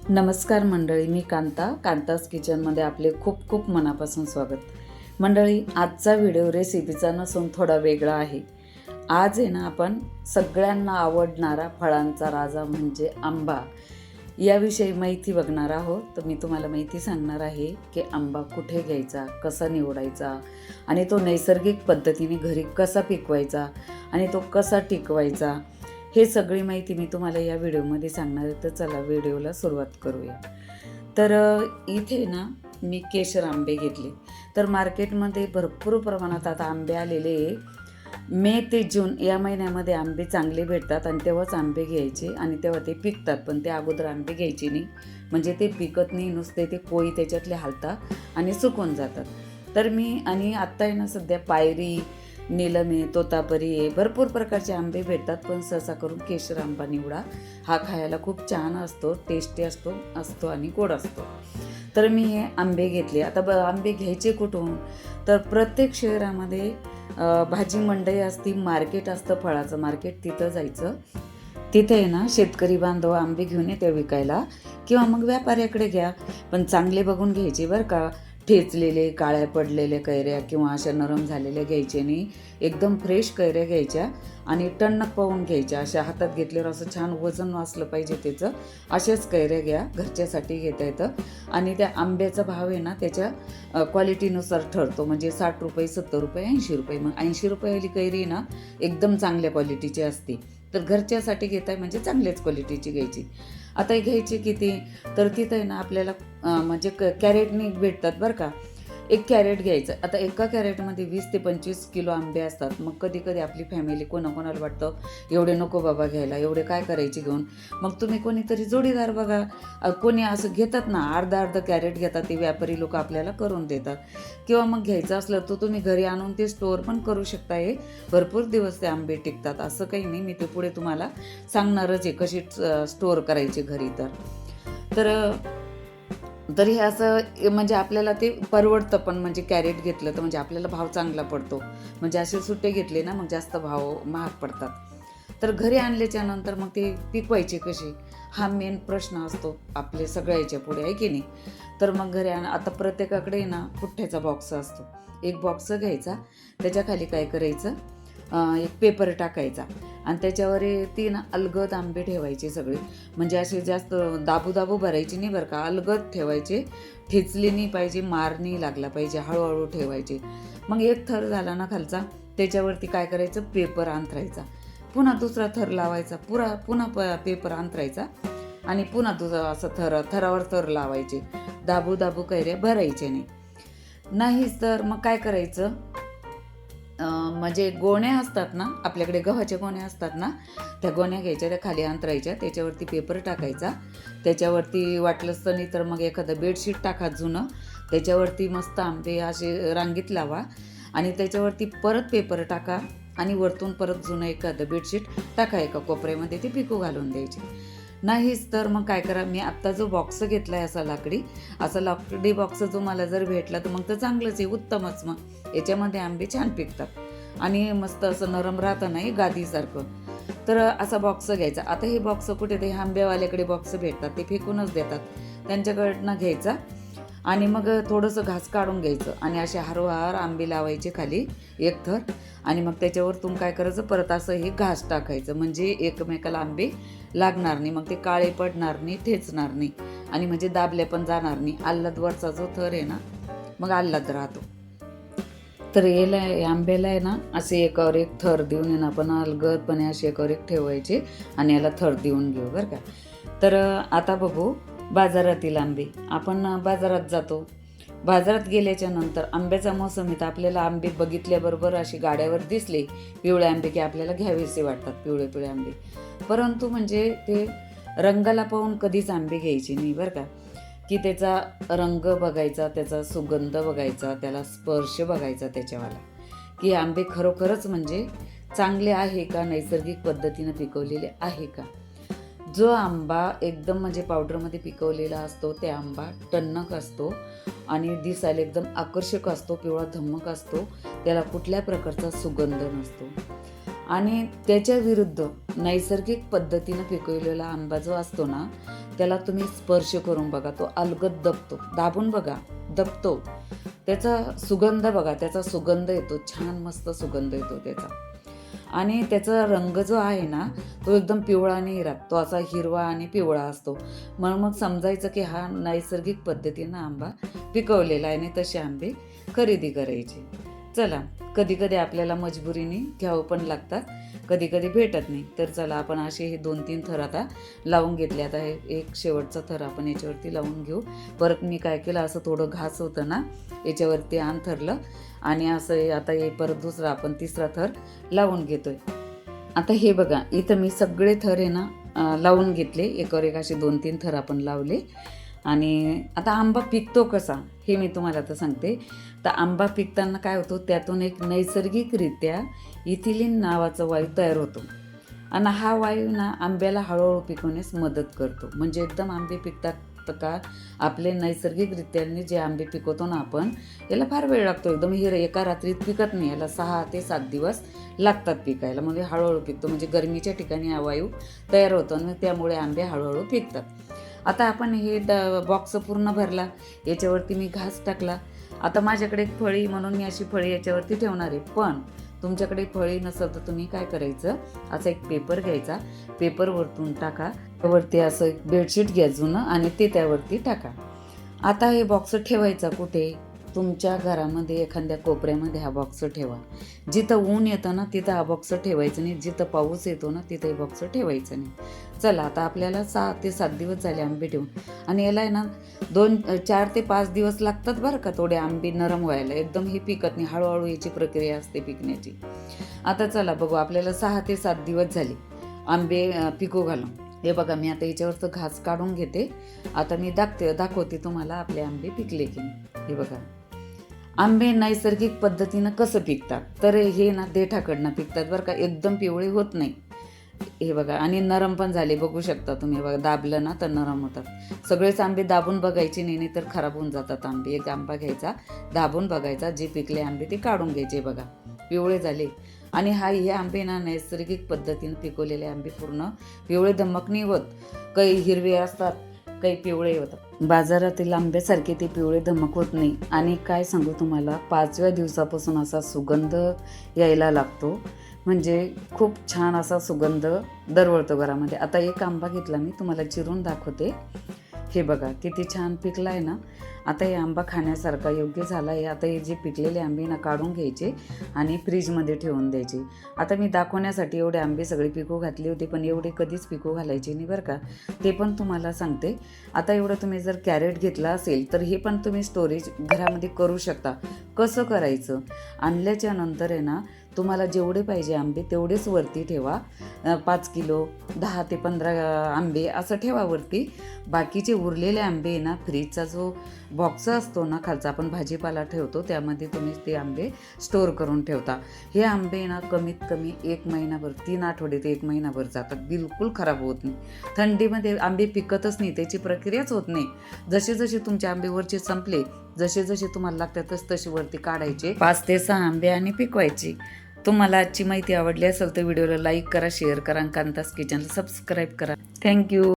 नमस्कार मंडळी, मी कांतास किचनमध्ये आपले खूप खूप मनापासून स्वागत. मंडळी, आजचा व्हिडिओ रेसिपीचा नसून थोडा वेगळा आहे. आज आहे ना, आपण सगळ्यांना आवडणारा फळांचा राजा म्हणजे आंबा याविषयी माहिती बघणार आहोत. तर मी तुम्हाला माहिती सांगणार आहे की आंबा कुठे घ्यायचा, कसा निवडायचा आणि तो नैसर्गिक पद्धतीने घरी कसा पिकवायचा आणि तो कसा टिकवायचा, हे सगळी माहिती मी तुम्हाला या व्हिडिओमध्ये सांगणार आहे. तर चला व्हिडिओला सुरुवात करूया. तर इथे ना मी केशर आंबे घेतले. तर मार्केटमध्ये भरपूर प्रमाणात आता आंबे आलेले. मे ते जून या महिन्यामध्ये आंबे चांगले भेटतात आणि तेव्हाच आंबे घ्यायचे आणि तेव्हा ते पिकतात. पण ते अगोदर आंबे घ्यायचे नाही, म्हणजे ते पिकत नाही, नुसते ते कोळी त्याच्यातले हालतात आणि सुकून जातात. तर मी आणि आत्ता आहे ना सध्या पायरी, नीलमे, तोतापरी आहे, भरपूर प्रकारचे आंबे भेटतात. पण सहसा करून केशर आंबा निवडा. हा खायला खूप छान असतो, टेस्टी असतो आणि गोड असतो. तर मी हे आंबे घेतले. आता आंबे घ्यायचे कुठून? तर प्रत्येक शहरामध्ये भाजी मंडई असती, मार्केट असतं, फळाचं मार्केट, तिथं जायचं. तिथे आहे ना शेतकरी बांधव आंबे घेऊन येते विकायला, किंवा मग व्यापाऱ्याकडे घ्या. पण चांगले बघून घ्यायचे बरं का. ठेचलेले, काळ्या पडलेल्या कैऱ्या किंवा अशा नरम झालेल्या घ्यायचे नाही. एकदम फ्रेश कैऱ्या घ्यायच्या आणि टणक पाहून घ्यायच्या. अशा हातात घेतल्यावर असं छान वजन असलं पाहिजे त्याचं, अशाच कैऱ्या घ्या. घरच्यासाठी घेता येतं. आणि त्या आंब्याचा भाव आहे ना त्याच्या क्वालिटीनुसार ठरतो. म्हणजे 60 रुपये, 70 रुपये, 80 रुपये. मग 80 रुपयाली कैरी ना एकदम चांगल्या क्वालिटीची असते. तर घरच्यासाठी घेताय म्हणजे चांगल्याच क्वालिटीची घ्यायची. आता हे घ्यायची किती? तर तिथं आहे ना आपल्याला म्हणजे कॅरेटनी भेटतात बरं का. एक कॅरेट घ्यायचं. आता एका कॅरेटमध्ये 20 ते 25 किलो आंबे असतात. मग कधी कधी आपली फॅमिली कोणाकोणाला वाटतं एवढे नको बाबा घ्यायला, एवढे काय करायचे घेऊन. मग तुम्ही कोणीतरी जोडीदार बघा. कोणी असं घेतात ना, अर्धा कॅरेट घेतात, ते व्यापारी लोक आपल्याला करून देतात. किंवा मग घ्यायचं असलं तर तुम्ही घरी आणून ते स्टोअर पण करू शकता. हे भरपूर दिवस ते आंबे टिकतात, असं काही नाही. मी ते पुढे तुम्हाला सांगणारच आहे कशी स्टोअर करायचे घरी. तर हे असं म्हणजे आपल्याला ते परवडतं पण. म्हणजे कॅरेट घेतलं तर म्हणजे आपल्याला भाव चांगला पडतो. म्हणजे असे सुट्टे घेतले ना मग जास्त भाव महाग पडतात. तर घरी आणल्याच्या नंतर मग ते पिकवायचे कसे, हा मेन प्रश्न असतो आपले सगळ्याच्या पुढे, आहे की नाही. तर मग घरी आता प्रत्येकाकडे ना पुठ्ठ्याचा बॉक्स असतो. एक बॉक्स घ्यायचा, त्याच्या खाली काय करायचं, एक पेपर टाकायचा आणि त्याच्यावर ती ना अलगद आंबे ठेवायचे सगळे. म्हणजे असे जास्त दाबू भरायचे नाही बरं का, अलगद ठेवायचे. ठेचली नाही पाहिजे, मार नाही लागला पाहिजे, हळूहळू ठेवायचे. मग एक थर झाला ना खालचा, त्याच्यावरती काय करायचं, पेपर अंथरायचा. पुन्हा दुसरा थर लावायचा, पुन्हा पेपर अंथरायचा आणि पुन्हा दुसरा असं थरावर थर लावायचे. दाबू कैऱ्या भरायचे नाहीच तर मग काय करायचं, म्हणजे गोण्या असतात ना आपल्याकडे, गव्हाच्या गोण्या असतात ना, त्या गोण्या घ्यायच्या, त्या खाली अंतरायच्या, त्याच्यावरती पेपर टाकायचा. त्याच्यावरती वाटलंच तर नाही तर मग एखादं बेडशीट टाका जुनं, त्याच्यावरती मस्त आंबे असे रांगीत लावा आणि त्याच्यावरती परत पेपर टाका आणि वरतून परत जुनं एखादं बेडशीट टाका एका कोपऱ्यामध्ये, ते पिकू घालून द्यायचे. नाहीच तर मग काय करा, मी आत्ता जो बॉक्स घेतला आहे असा लाकडी बॉक्स जो मला जर भेटला तर मग तर चांगलंच आहे, उत्तमच. मग याच्यामध्ये आंबे छान पिकतात आणि मस्त असं नरम राहतं नाही गादीसारखं. तर असा बॉक्स घ्यायचा. आता हे बॉक्स कुठे, ते आंबेवाल्याकडे बॉक्स भेटतात, ते फेकूनच देतात, त्यांच्याकडनं घ्यायचा आणि मग थोडंसं घास काढून घ्यायचं आणि असे हरवहार आंबे लावायचे खाली एक थर. आणि मग त्याच्यावरतून काय करायचं, परत असं हे घास टाकायचं, म्हणजे एकमेकाला आंबे लागणार नाही, मग ते काळे पडणार नाही, ठेचणार नाही आणि म्हणजे दाबले पण जाणार नाही. आल्हादवरचा जो थर आहे ना मग आल्हाद राहतो. तर याला आंब्याला आहे ना असे एकावर एक थर देऊन आहे ना आपण अलगदपणे असे एकावर एक ठेवायचे आणि याला थर देऊन घेऊ बरं का. तर आता बघू बाजारातील आंबे. आपण बाजारात जातो. बाजारात गेल्याच्या नंतर आंब्याचा मोसम येतं, आपल्याला आंबे बघितल्याबरोबर असे गाड्यावर दिसले पिवळे आंबे की आपल्याला घ्यावेसे वाटतात, पिवळे आंबे. परंतु म्हणजे ते रंगाला पाहून कधीच आंबे घ्यायचे नाही बरं का. की त्याचा रंग बघायचा, त्याचा सुगंध बघायचा, त्याला स्पर्श बघायचा त्याच्यावाला, की आंबे खरोखरच म्हणजे चांगले आहे का, नैसर्गिक पद्धतीनं पिकवलेले आहे का. जो आंबा एकदम म्हणजे पावडरमध्ये पिकवलेला असतो ते आंबा टणक असतो आणि दिसायला एकदम आकर्षक असतो, पिवळा धम्मक असतो, त्याला कुठल्या प्रकारचा सुगंध नसतो. आणि त्याच्या विरुद्ध नैसर्गिक पद्धतीनं पिकवलेला आंबा जो असतो ना, त्याला तुम्ही स्पर्श करून बघा, तो अलगद दबतो, दाबून बघा, दबतो. त्याचा सुगंध बघा, त्याचा सुगंध येतो, छान मस्त सुगंध येतो त्याचा. आणि त्याचा रंग जो आहे ना, तो एकदम पिवळा आणि हिरा, तो असा हिरवा आणि पिवळा असतो. मग समजायचं की हा नैसर्गिक पद्धतीनं आंबा पिकवलेला आहे आणि तसे आंबे खरेदी करायचे. चला, कधी कधी आपल्याला मजबुरीने घ्यावं पण लागतात, कधी कधी भेटत नाही. तर चला, आपण असे हे 2-3 थर आता लावून घेतले. आता हे एक शेवटचा थर आपण याच्यावरती लावून घेऊ. परत मी काय केलं, असं थोडं घास होतं ना, याच्यावरती अंथरलं आणि असं आता हे परत दुसरा आपण तिसरा थर लावून घेतोय. आता हे बघा, इथं मी सगळे थर आहे ना लावून घेतले, एकावर एक असे 2-3 थर आपण लावले. आणि आता आंबा पिकतो कसा हे मी तुम्हाला आता सांगते. तर आंबा पिकताना काय होतं, त्यातून एक नैसर्गिकरित्या इथिलीन नावाचा वायू तयार होतो आणि हा वायू ना आंब्याला हळूहळू पिकवण्यास मदत करतो. म्हणजे एकदम आंबे पिकतात का, आपले नैसर्गिकरित्याने जे आंबे पिकवतो ना आपण, याला फार वेळ लागतो. एकदम हे एका रात्रीत पिकत नाही, याला 6 ते 7 दिवस लागतात पिकायला. म्हणजे हळूहळू पिकतो, म्हणजे गरमीच्या ठिकाणी हा वायू तयार होतो आणि त्यामुळे आंबे हळूहळू पिकतात. आता आपण हे बॉक्स पूर्ण भरला, याच्यावरती मी घास टाकला. आता माझ्याकडे एक फळी म्हणून मी अशी फळी याच्यावरती ठेवणार आहे. पण तुमच्याकडे फळी नसेल तर तुम्ही काय करायचं, असा एक पेपर घ्यायचा, पेपर वरतून टाका, वरती असं एक बेडशीट घ्या जुनं आणि ते त्यावरती टाका. आता हे बॉक्स ठेवायचा कुठे, तुमच्या घरामध्ये एखाद्या कोपऱ्यामध्ये हा बॉक्स ठेवा. जिथं ऊन येतं ना तिथं हा बॉक्स ठेवायचं नाही, जिथं पाऊस येतो ना तिथं हे बॉक्स ठेवायचं नाही. चला, आता आपल्याला 6 ते 7 दिवस झाले आंबे ठेवून, आणि याला आहे ना 4 ते 5 दिवस लागतात बरं का, थोडे आंबे नरम व्हायला. एकदम हे पिकत नाही, हळूहळू याची प्रक्रिया असते पिकण्याची. आता चला बघू, आपल्याला 6 ते 7 दिवस झाले आंबे पिकू घालून. हे बघा, मी आता याच्यावरचं घास काढून घेते. आता मी दाखवते तुम्हाला आपले आंबे पिकले की नाही. हे बघा, आंबे नैसर्गिक पद्धतीनं कसं पिकतात, तर हे ना देठाकडनं पिकतात बरं का, एकदम पिवळे होत नाही. हे बघा, आणि नरम पण झाले, बघू शकता तुम्ही. बघा, दाबलं ना तर नरम होतात. सगळेच आंबे दाबून बघायचे नाही, तर खराब होऊन जातात आंबे. एक आंबा घ्यायचा, दाबून बघायचा, जे पिकले आंबे ते काढून घ्यायचे. बघा, पिवळे झाले. आणि हे आंबे ना नैसर्गिक पद्धतीनं पिकवलेले आंबे पूर्ण पिवळे धमक नाही होत. काही हिरवे असतात, काही पिवळे होतात. बाजारातील आंब्यासारखे ते पिवळे धमक होत नाही. आणि काय सांगू तुम्हाला, 5व्या दिवसापासून असा सुगंध यायला लागतो, म्हणजे खूप छान असा सुगंध दरवळतो घरामध्ये. आता एक आंबा घेतला मी, तुम्हाला चिरून दाखवते. हे बघा, किती छान पिकला आहे ना. आता हे आंबा खाण्यासारखा योग्य झाला आहे. आता हे जे पिकलेले आंबे ना काढून घ्यायचे आणि फ्रीजमध्ये ठेवून द्यायचे. आता मी दाखवण्यासाठी एवढे आंबे सगळे पिकू घातले होते, पण एवढे कधीच पिकू घालायचे नाही बरं का, ते पण तुम्हाला सांगते. आता एवढं तुम्ही जर कॅरेट घेतला असेल तर हे पण तुम्ही स्टोरेज घरामध्ये करू शकता. कसं करायचं, आणल्याच्या नंतर आहे ना, तुम्हाला जेवढे पाहिजे आंबे तेवढेच वरती ठेवा. 5 किलो 10 ते 15 आंबे असं ठेवा वरती. बाकीचे उरलेले आंबे ना, फ्रीजचा जो बॉक्स असतो ना खालचा, आपण भाजीपाला ठेवतो, त्यामध्ये तुम्ही ते आंबे स्टोअर करून ठेवता. हे आंबे ना कमीत कमी 1 महिनाभर, 3 आठवडे ते 1 महिनाभर जातात, बिलकुल खराब होत नाही. थंडीमध्ये आंबे पिकतच नाही, त्याची प्रक्रियाच होत नाही. जसे जसे तुमचे आंबे वरचे संपले, जसे जसे तुम्हाला लागतात तसे वरती काढायचे, 5 ते 6 आंबे आणि पिकवायचे. तुम्हाला आजची माहिती आवडली असेल तर व्हिडिओला लाईक करा, शेअर करा, कांतास किचनला सबस्क्राईब करा. थँक्यू.